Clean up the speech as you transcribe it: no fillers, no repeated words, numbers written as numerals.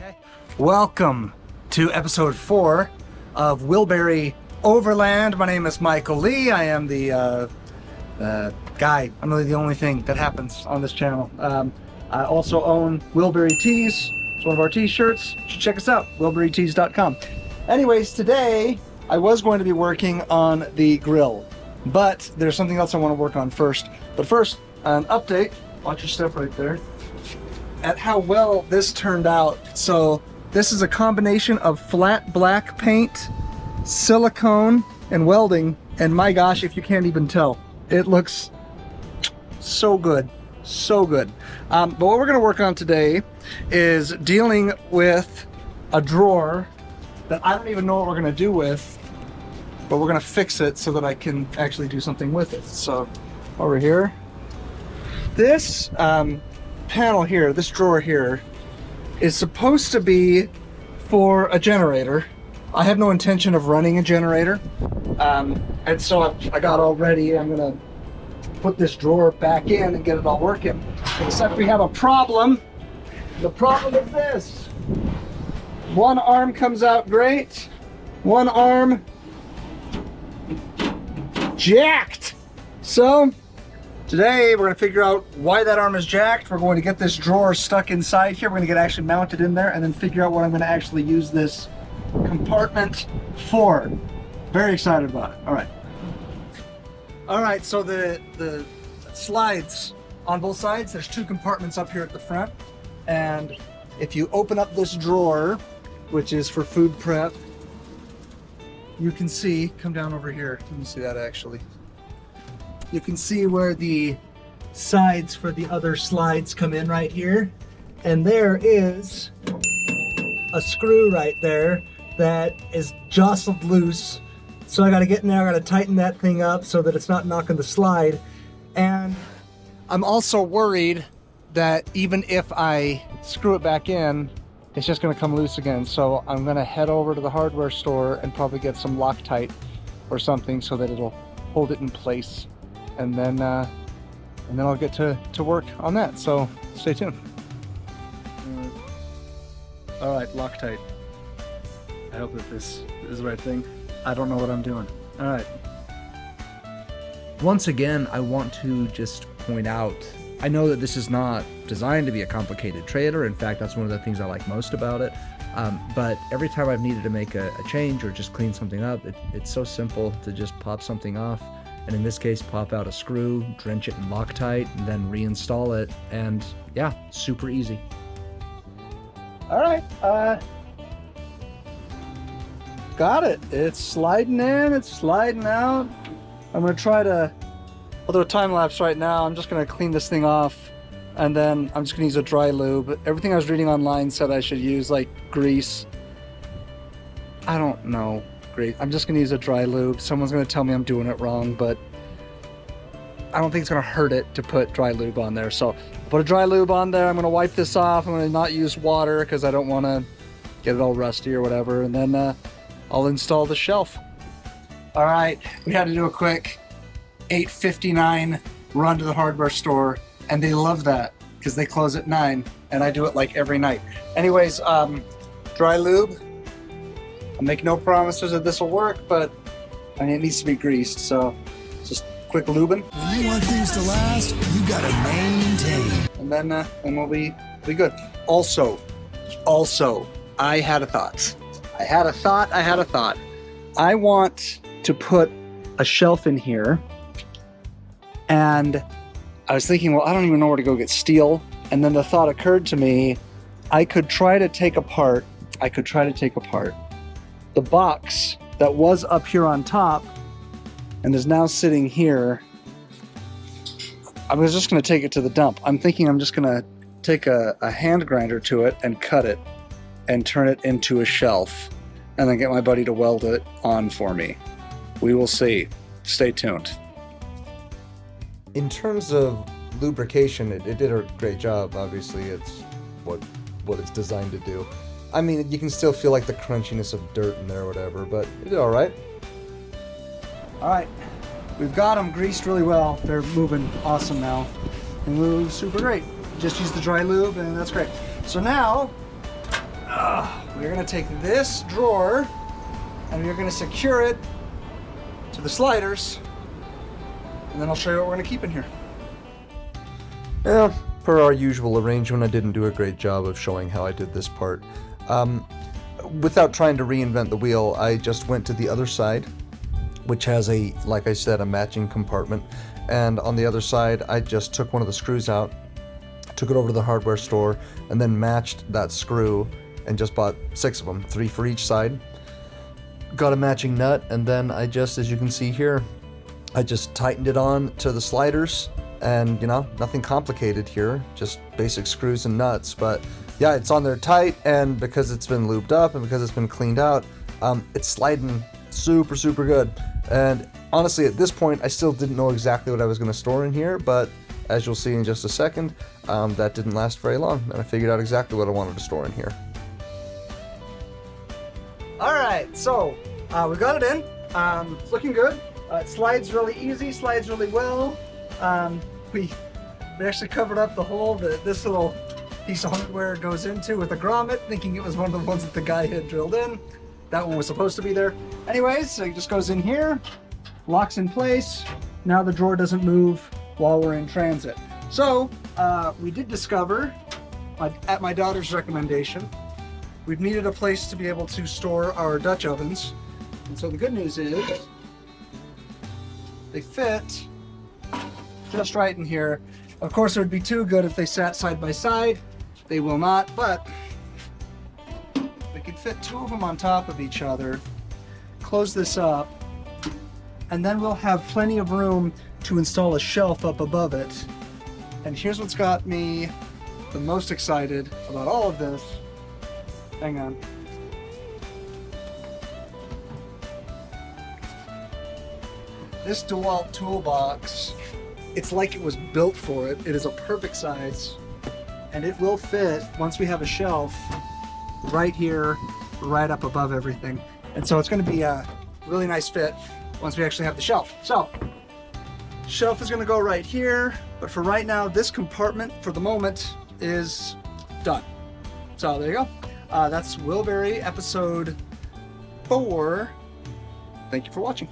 Okay. Welcome to episode 4 of Wilbury Overland. My name is Michael Lee. I am the guy. I'm really the only thing that happens on this channel. I also own Wilbury Tees. It's one of our t-shirts. You should check us out, wilburytees.com. Anyways, today I was going to be working on the grill, but there's something else I want to work on first. But first, an update. Watch your step right there. At how well this turned out. So this is a combination of flat black paint, silicone, and welding. And my gosh, if you can't even tell, it looks so good, so good. But what we're gonna work on today is dealing with a drawer that I don't even know what we're gonna do with, but we're gonna fix it so that I can actually do something with it. So over here, this panel here, this drawer here, is supposed to be for a generator. I have no intention of running a generator, and so I got all ready. I'm gonna put this drawer back in and get it all working, except we have a problem. The problem is this: one arm comes out great, one arm jacked. So today we're going to figure out why that arm is jacked. We're going to get this drawer stuck inside here. We're going to get actually mounted in there and then figure out what I'm going to actually use this compartment for. Very excited about it. All right, so the slides on both sides, there's 2 compartments up here at the front. And if you open up this drawer, which is for food prep, you can see, come down over here. Let me see that actually. You can see where the sides for the other slides come in right here. And there is a screw right there that is jostled loose. So I gotta get in there, I gotta tighten that thing up so that it's not knocking the slide. And I'm also worried that even if I screw it back in, it's just gonna come loose again. So I'm gonna head over to the hardware store and probably get some Loctite or something so that it'll hold it in place. And then I'll get to work on that. So stay tuned. All right, Loctite. I hope that this is the right thing. I don't know what I'm doing. All right. Once again, I want to just point out, I know that this is not designed to be a complicated trailer. In fact, that's one of the things I like most about it. But every time I've needed to make a change or just clean something up, it's so simple to just pop something off. And in this case, pop out a screw, drench it in Loctite, and then reinstall it. And yeah, super easy. All right, got it. It's sliding in, it's sliding out. I'm gonna try to, I'll do a time lapse right now. I'm just gonna clean this thing off, and then I'm just gonna use a dry lube. Everything I was reading online said I should use like grease. I don't know. Great. I'm just gonna use a dry lube. Someone's gonna tell me I'm doing it wrong, but I don't think it's gonna hurt it to put dry lube on there. So put a dry lube on there. I'm gonna wipe this off. I'm gonna not use water because I don't want to get it all rusty or whatever. And then I'll install the shelf. All right, we had to do a quick 8:59 run to the hardware store, and they love that because they close at 9, and I do it like every night. Anyways, dry lube. I'll make no promises that this will work, but I mean, it needs to be greased, so just quick lubing. When you want things to last, you gotta maintain. And then we'll be good. Also, I had a thought. I want to put a shelf in here, and I was thinking, well, I don't even know where to go get steel. And then the thought occurred to me, I could try to take apart the box that was up here on top and is now sitting here. I was just going to take it to the dump. I'm thinking I'm just going to take a hand grinder to it and cut it and turn it into a shelf and then get my buddy to weld it on for me. We will see. Stay tuned. In terms of lubrication, it did a great job. Obviously, it's what it's designed to do. I mean, you can still feel like the crunchiness of dirt in there or whatever, but it did all right. All right, we've got them greased really well. They're moving awesome now. They move super great. Just use the dry lube and that's great. So now, we're gonna take this drawer and we're gonna secure it to the sliders, and then I'll show you what we're gonna keep in here. Yeah, per our usual arrangement, I didn't do a great job of showing how I did this part. Without trying to reinvent the wheel, I just went to the other side, which has a, like I said, a matching compartment. And on the other side, I just took one of the screws out, took it over to the hardware store, and then matched that screw and just bought 6 of them, 3 for each side. Got a matching nut, and then I just, as you can see here, I just tightened it on to the sliders, and you know, nothing complicated here, just basic screws and nuts. But yeah, it's on there tight, and because it's been lubed up and because it's been cleaned out, it's sliding super good. And honestly, at this point, I still didn't know exactly what I was going to store in here, but as you'll see in just a second, that didn't last very long, and I figured out exactly what I wanted to store in here. All right, so we got it in. It's looking good. It slides really easy, slides really well. We actually covered up the hole that this little piece of hardware goes into with a grommet, thinking it was one of the ones that the guy had drilled in. That one was supposed to be there. Anyways, so it just goes in here, locks in place. Now the drawer doesn't move while we're in transit. So we did discover, at my daughter's recommendation, we've needed a place to be able to store our Dutch ovens. And so the good news is they fit just right in here. Of course, it would be too good if they sat side by side. They will not, but we can fit 2 of them on top of each other. Close this up, and then we'll have plenty of room to install a shelf up above it. And here's what's got me the most excited about all of this. Hang on. This DeWalt toolbox, it's like it was built for it. It is a perfect size, and it will fit once we have a shelf right here, right up above everything. And so it's going to be a really nice fit once we actually have the shelf. So, shelf is going to go right here, but for right now, this compartment for the moment is done. So there you go. That's Wilbury episode 4. Thank you for watching.